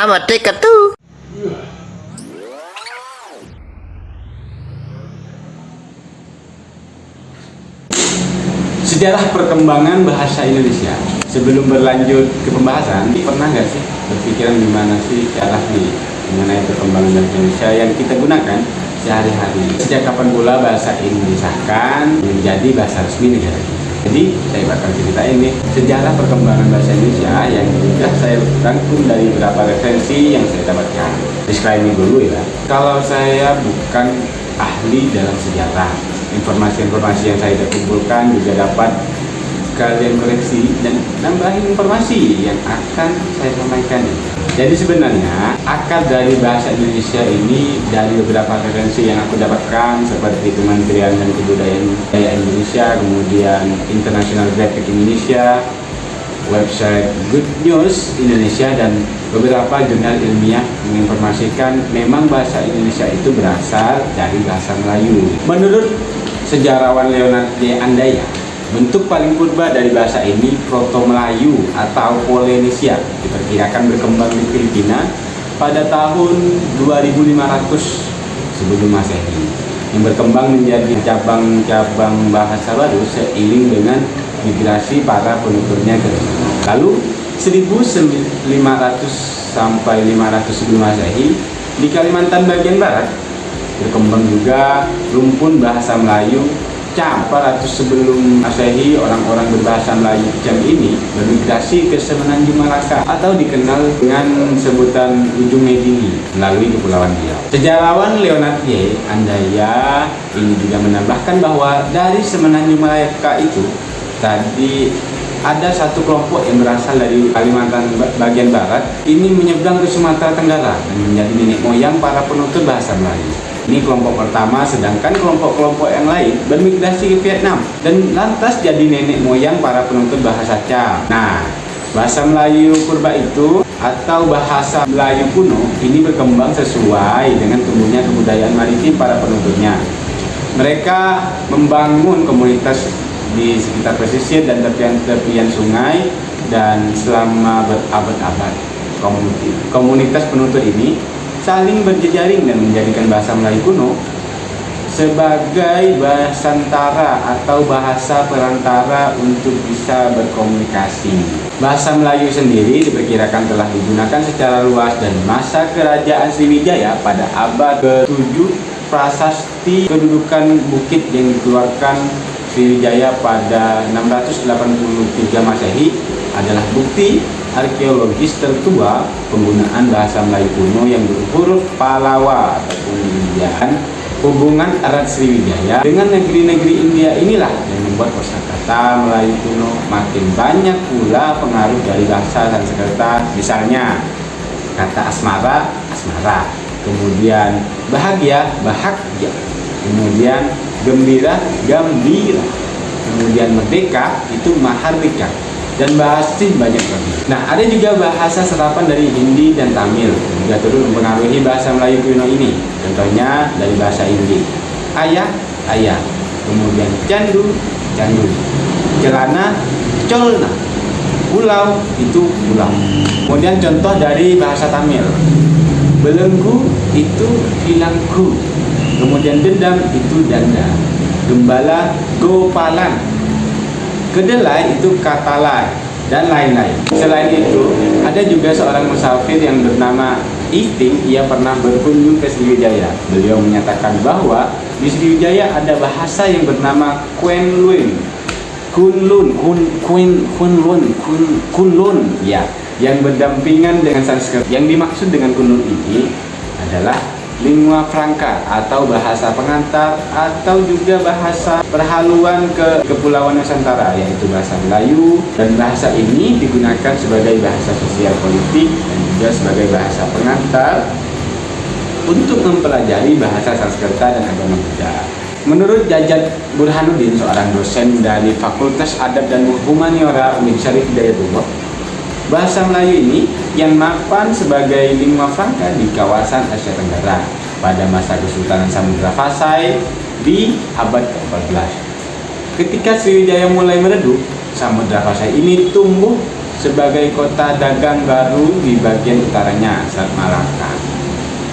Merdeka tuh. Sejarah perkembangan bahasa Indonesia. Sebelum berlanjut ke pembahasan, pernah nggak sih berpikiran gimana sih cara nih mengenai perkembangan bahasa Indonesia yang kita gunakan sehari-hari? Sejak kapan pula bahasa ini disahkan menjadi bahasa resmi negara kita? Jadi saya bakal ceritain nih sejarah perkembangan bahasa Indonesia yang sudah saya rangkum dari beberapa referensi yang saya dapatkan. Disclaimer dulu ya, kalau saya bukan ahli dalam sejarah, informasi-informasi yang saya kumpulkan juga dapat kalian koreksi dan nambahin informasi yang akan saya sampaikan. Jadi sebenarnya akar dari bahasa Indonesia ini dari beberapa referensi yang aku dapatkan seperti Kementerian dan Kebudayaan Indonesia, kemudian International Graphic Indonesia, website Good News Indonesia, dan beberapa jurnal ilmiah menginformasikan memang bahasa Indonesia itu berasal dari bahasa Melayu. Menurut sejarawan Leonard J. Andaya, bentuk paling purba dari bahasa ini Proto-Melayu atau Polynesia diperkirakan berkembang di Filipina pada tahun 2500 sebelum Masehi, yang berkembang menjadi cabang-cabang bahasa baru seiring dengan migrasi para penuturnya ke sana. Lalu 1500 sampai 500 sebelum Masehi di Kalimantan bagian barat berkembang juga rumpun bahasa Melayu Cam. 400 sebelum Masehi, orang-orang berbahasa Melayu Cam ini bermigrasi ke Semenanjung Malaka atau dikenal dengan sebutan Ujung Medini melalui Kepulauan Riau. Sejarawan Leonard J. Andaya ini juga menambahkan bahwa dari Semenanjung Malaka itu tadi ada satu kelompok yang berasal dari Kalimantan bagian barat ini menyeberang ke Sumatera Tenggara dan menjadi nenek moyang para penutur bahasa Melayu. Ini kelompok pertama, sedangkan kelompok-kelompok yang lain bermigrasi ke Vietnam dan lantas jadi nenek moyang para penutur bahasa Cam. Nah, bahasa Melayu purba itu atau bahasa Melayu kuno ini berkembang sesuai dengan tumbuhnya kebudayaan maritim para penuturnya. Mereka membangun komunitas di sekitar pesisir dan tepian sungai, dan selama berabad-abad komunitas penutur ini saling berjejaring dan menjadikan bahasa Melayu kuno sebagai bahasantara atau bahasa perantara untuk bisa berkomunikasi. Bahasa Melayu sendiri diperkirakan telah digunakan secara luas dan masa kerajaan Sriwijaya pada abad ke-7. Prasasti kedudukan bukit yang dikeluarkan Sriwijaya pada 683 Masehi adalah bukti arkeologis tertua penggunaan bahasa Melayu kuno yang berhuruf Palawa ataupun Indian. Hubungan erat Sriwijaya dengan negeri-negeri India inilah yang membuat kosakata Melayu kuno makin banyak pula pengaruh dari bahasa Sanskerta. Misalnya kata asmara, asmara, kemudian bahagia, bahagya, kemudian gembira, gambira, kemudian merdeka itu mahardika, dan masih banyak lagi. Nah, ada juga bahasa serapan dari Hindi dan Tamil juga turut mempengaruhi bahasa Melayu kuno ini. Contohnya dari bahasa Hindi, ayah, ayah, kemudian candu, candu, celana, colna, pulau itu pulau. Kemudian contoh dari bahasa Tamil, belenggu itu hilangku, kemudian dendam itu danda, gembala gopalan, kedelai itu katalai, dan lain-lain. Selain itu, ada juga seorang musafir yang bernama Iping. Ia pernah berkunjung ke Sriwijaya. Beliau menyatakan bahwa di Sriwijaya ada bahasa yang bernama Kunlun, Kunlun, ya, yang berdampingan dengan Sanskrit. Yang dimaksud dengan Kunlun ini adalah lingua franca atau bahasa pengantar atau juga bahasa perhaluan ke Kepulauan Nusantara, yaitu bahasa Melayu, dan bahasa ini digunakan sebagai bahasa sosial politik dan juga sebagai bahasa pengantar untuk mempelajari bahasa Sanskerta dan agama Buddha. Menurut Jajat Burhanuddin, seorang dosen dari Fakultas Adab dan Humaniora Universitas Hidayatullah, bahasa Melayu ini yang mapan sebagai lingua franca di kawasan Asia Tenggara pada masa Kesultanan Samudra Pasai di abad ke-14. Ketika Sriwijaya mulai meredup, Samudra Pasai ini tumbuh sebagai kota dagang baru di bagian utaranya Selat Malaka.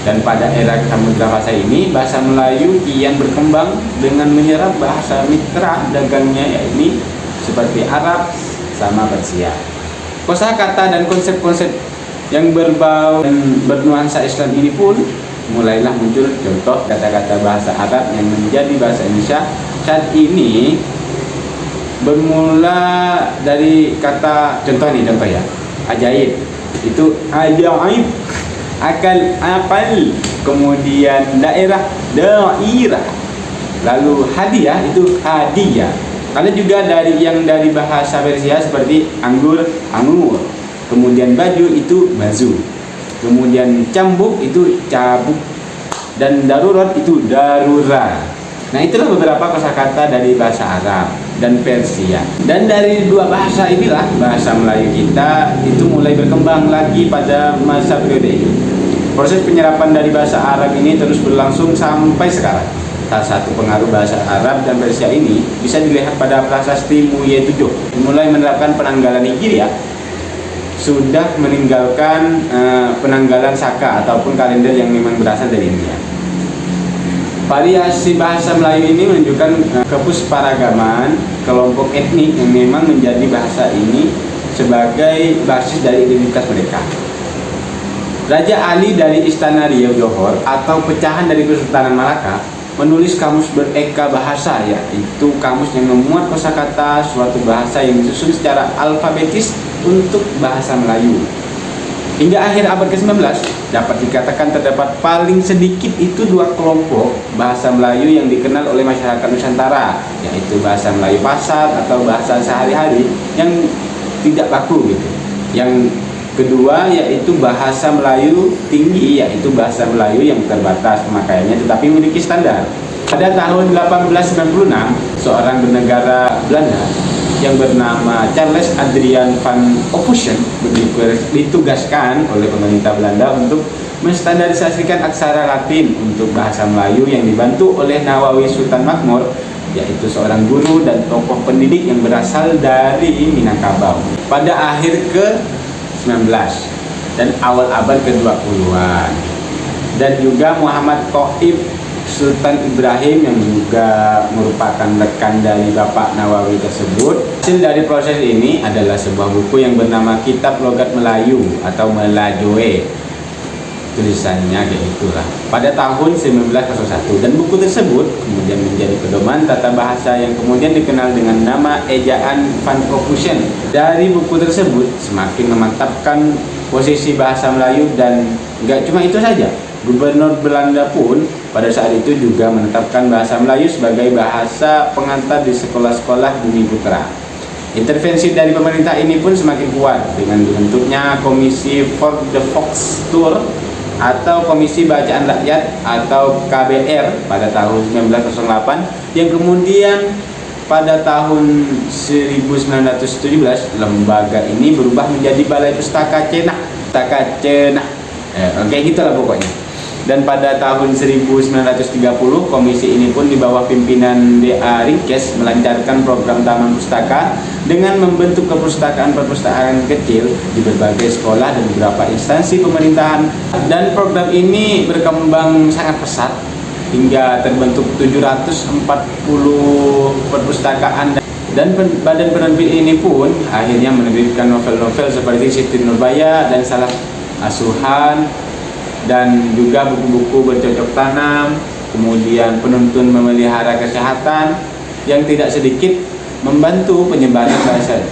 Dan pada era Samudra Pasai ini, bahasa Melayu kian berkembang dengan menyerap bahasa mitra dagangnya, yakni seperti Arab sama Persia. Kosakata dan konsep-konsep yang berbau dan bernuansa Islam ini pun mulailah muncul. Contoh kata-kata bahasa Arab yang menjadi bahasa Indonesia saat ini bermula dari kata, contoh ya, ajaib, itu ajaib, akal, kemudian daerah, lalu hadiah itu hadiah. Ada juga dari bahasa Persia seperti anggur, angur, kemudian baju itu bazu, kemudian cambuk itu cabuk, dan darurat itu darura. Nah, itulah beberapa kosakata dari bahasa Arab dan Persia. Dan dari dua bahasa inilah bahasa Melayu kita itu mulai berkembang lagi pada masa periode ini. Proses penyerapan dari bahasa Arab ini terus berlangsung sampai sekarang. Salah satu pengaruh bahasa Arab dan Persia ini bisa dilihat pada prasasti Muye Tujuh. Mulai menerapkan penanggalan Hijriah, sudah meninggalkan penanggalan Saka ataupun kalender yang memang berasal dari India. Variasi bahasa Melayu ini menunjukkan kepusparagaman kelompok etnik yang memang menjadi bahasa ini sebagai basis dari identitas mereka. Raja Ali dari Istana Riau Johor atau pecahan dari Kesultanan Malaka menulis kamus bereka bahasa, yaitu kamus yang memuat kosakata suatu bahasa yang disusun secara alfabetis untuk bahasa Melayu. Hingga akhir abad ke-19 dapat dikatakan terdapat paling sedikit itu dua kelompok bahasa Melayu yang dikenal oleh masyarakat Nusantara, yaitu bahasa Melayu pasar atau bahasa sehari-hari yang tidak baku gitu. Yang kedua yaitu bahasa Melayu tinggi, yaitu bahasa Melayu yang terbatas pemakaiannya tetapi memiliki standar. Pada tahun 1896, seorang bernegara Belanda yang bernama Charles Adrian van Ophusen ditugaskan oleh pemerintah Belanda untuk menstandarisasikan aksara Latin untuk bahasa Melayu yang dibantu oleh Nawawi Sultan Makmur, yaitu seorang guru dan tokoh pendidik yang berasal dari Minangkabau pada akhir ke-19 dan awal abad ke-20-an. Dan juga Muhammad Thaib Sultan Ibrahim yang juga merupakan rekan dari Bapak Nawawi tersebut. Hasil dari proses ini adalah sebuah buku yang bernama Kitab Logat Melayu atau Melajoe. Tulisannya kayak itulah pada tahun 1901, dan buku tersebut kemudian menjadi pedoman tata bahasa yang kemudian dikenal dengan nama ejaan Van Ophusen. Dari buku tersebut semakin memantapkan posisi bahasa Melayu, dan nggak cuma itu saja, Gubernur Belanda pun pada saat itu juga menetapkan bahasa Melayu sebagai bahasa pengantar di sekolah-sekolah Bumi Putra. Intervensi dari pemerintah ini pun semakin kuat dengan dibentuknya Komisi for the Volkstur atau Komisi Bacaan Rakyat atau KBR pada tahun 1908, yang kemudian pada tahun 1917 lembaga ini berubah menjadi Balai Pustaka Cenah. Kayak gitulah pokoknya. Dan pada tahun 1930 komisi ini pun di bawah pimpinan D.A. Ringkes melancarkan program Taman Pustaka dengan membentuk perpustakaan kecil di berbagai sekolah dan beberapa instansi pemerintahan. Dan program ini berkembang sangat pesat hingga terbentuk 740 perpustakaan, dan badan penerbit ini pun akhirnya menerbitkan novel-novel seperti Siti Nurbaya dan Salah Asuhan, dan juga buku-buku bercocok tanam, kemudian penuntun memelihara kesehatan, yang tidak sedikit membantu penyebaran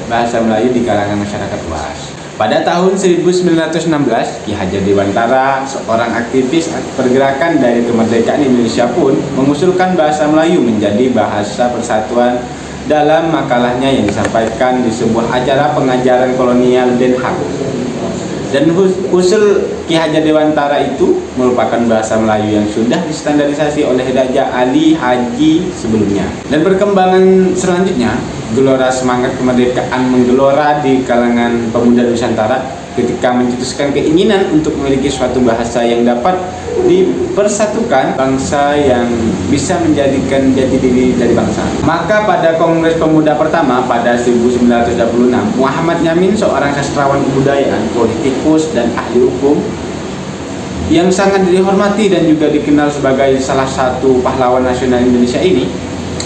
bahasa Melayu di kalangan masyarakat luas. Pada tahun 1916, Ki Hajar Dewantara, seorang aktivis pergerakan dari kemerdekaan Indonesia pun mengusulkan bahasa Melayu menjadi bahasa persatuan dalam makalahnya yang disampaikan di sebuah acara pengajaran kolonial Den Haag. Dan usul Ki Hajar Dewantara itu merupakan bahasa Melayu yang sudah distandarisasi oleh Raja Ali Haji sebelumnya. Dan perkembangan selanjutnya, gelora semangat kemerdekaan menggelora di kalangan pemuda Nusantara ketika mencetuskan keinginan untuk memiliki suatu bahasa yang dapat dipersatukan bangsa yang bisa menjadikan jati diri dari bangsa. Maka pada Kongres Pemuda pertama pada 1936, Muhammad Yamin, seorang sastrawan kebudayaan, politikus dan ahli hukum yang sangat dihormati dan juga dikenal sebagai salah satu pahlawan nasional Indonesia ini,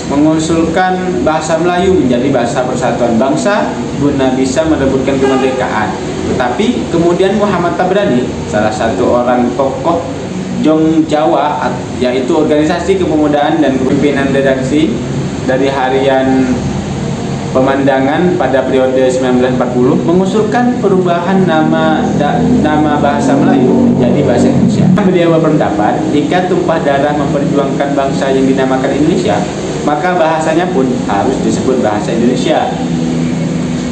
mengusulkan bahasa Melayu menjadi bahasa persatuan bangsa guna bisa merebutkan kemerdekaan. Tetapi kemudian Muhammad Tabrani, salah satu orang tokoh Jong Jawa, yaitu organisasi kepemudaan dan pimpinan redaksi dari harian Pemandangan pada periode 1940, mengusulkan perubahan nama bahasa Melayu menjadi bahasa Indonesia. Beliau berpendapat, jika tumpah darah memperjuangkan bangsa yang dinamakan Indonesia, maka bahasanya pun harus disebut bahasa Indonesia.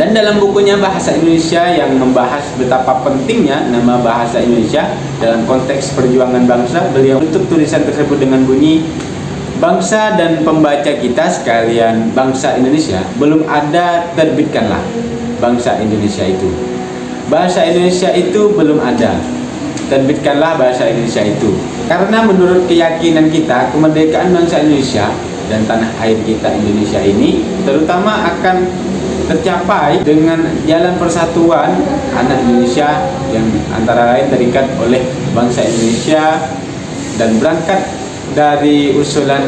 Dan dalam bukunya Bahasa Indonesia yang membahas betapa pentingnya nama bahasa Indonesia dalam konteks perjuangan bangsa, beliau menutup tulisan tersebut dengan bunyi, bangsa dan pembaca kita sekalian, bangsa Indonesia belum ada, terbitkanlah bangsa Indonesia itu. Bahasa Indonesia itu belum ada, terbitkanlah bahasa Indonesia itu. Karena menurut keyakinan kita, kemerdekaan bangsa Indonesia dan tanah air kita Indonesia ini terutama akan tercapai dengan jalan persatuan anak Indonesia yang antara lain terikat oleh bangsa Indonesia. Dan berangkat dari usulan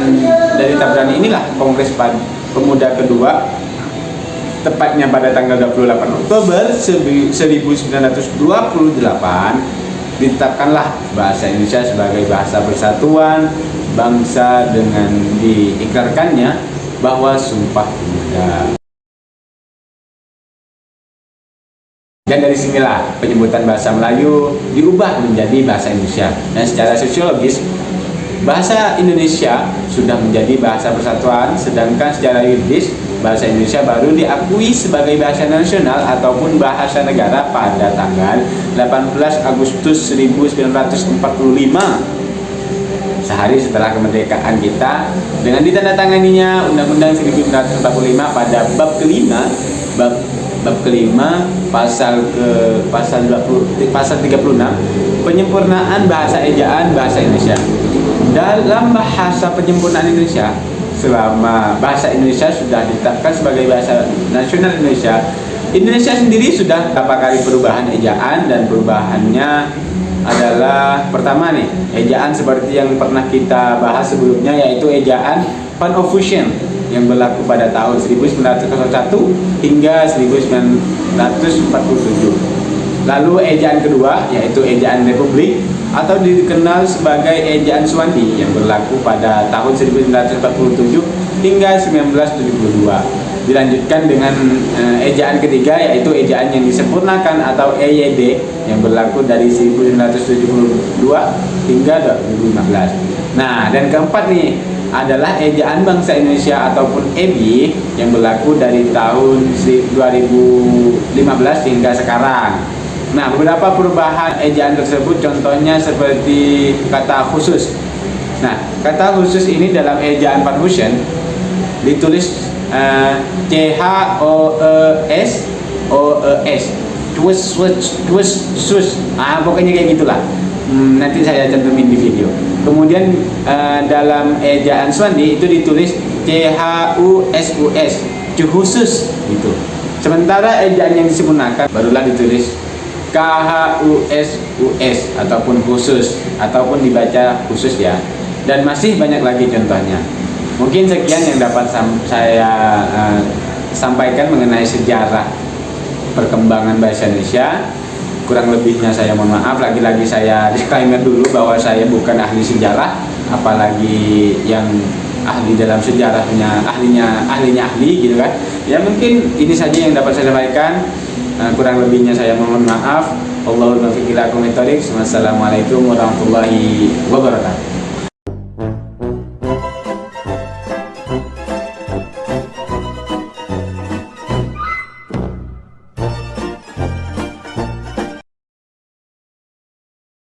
dari Tabrani inilah Kongres Pemuda kedua, tepatnya pada tanggal 28 Oktober 1928, ditetapkanlah bahasa Indonesia sebagai bahasa persatuan bangsa dengan diikrarkannya bahwa Sumpah Pemuda. Dan dari sinilah penyebutan bahasa Melayu diubah menjadi bahasa Indonesia. Dan secara sosiologis, bahasa Indonesia sudah menjadi bahasa persatuan, sedangkan secara yuridis bahasa Indonesia baru diakui sebagai bahasa nasional ataupun bahasa negara pada tanggal 18 Agustus 1945, sehari setelah kemerdekaan kita, dengan ditandatanganinya Undang-Undang 1945 pada bab kelima pasal 36, penyempurnaan bahasa ejaan bahasa Indonesia. Dalam bahasa penyempurnaan Indonesia, selama bahasa Indonesia sudah ditetapkan sebagai bahasa nasional Indonesia sendiri sudah beberapa kali perubahan ejaan, dan perubahannya adalah pertama nih, ejaan seperti yang pernah kita bahas sebelumnya, yaitu ejaan Van Ophusen yang berlaku pada tahun 1901 hingga 1947. Lalu ejaan kedua yaitu ejaan Republik atau dikenal sebagai ejaan Suwandi yang berlaku pada tahun 1947 hingga 1972. Dilanjutkan dengan ejaan ketiga yaitu ejaan yang disempurnakan atau EYD yang berlaku dari 1972 hingga 2015. Nah, dan keempat nih adalah ejaan Bangsa Indonesia ataupun EBI yang berlaku dari tahun 2015 hingga sekarang. Nah, beberapa perubahan ejaan tersebut contohnya seperti kata khusus. Nah, kata khusus ini dalam ejaan Van Ophusen ditulis CHOES, sus. Pokoknya kayak gitulah. Nanti saya cantumin di video. Kemudian dalam ejaan Suwandi itu ditulis CHUSUS, khusus gitu. Sementara ejaan yang disempurnakan barulah ditulis KHUSUS ataupun khusus, ataupun dibaca khusus ya. Dan masih banyak lagi contohnya. Mungkin sekian yang dapat saya sampaikan mengenai sejarah perkembangan bahasa Indonesia. Kurang lebihnya saya mohon maaf. Lagi-lagi saya disclaimer dulu bahwa saya bukan ahli sejarah, apalagi yang ahli dalam sejarahnya ahlinya ahli gitu kan. Ya mungkin ini saja yang dapat saya sampaikan. Kurang lebihnya saya mohon maaf. Wallahul muwaffiq ila aqwamit thoriq. Wassalamualaikum warahmatullahi wabarakatuh.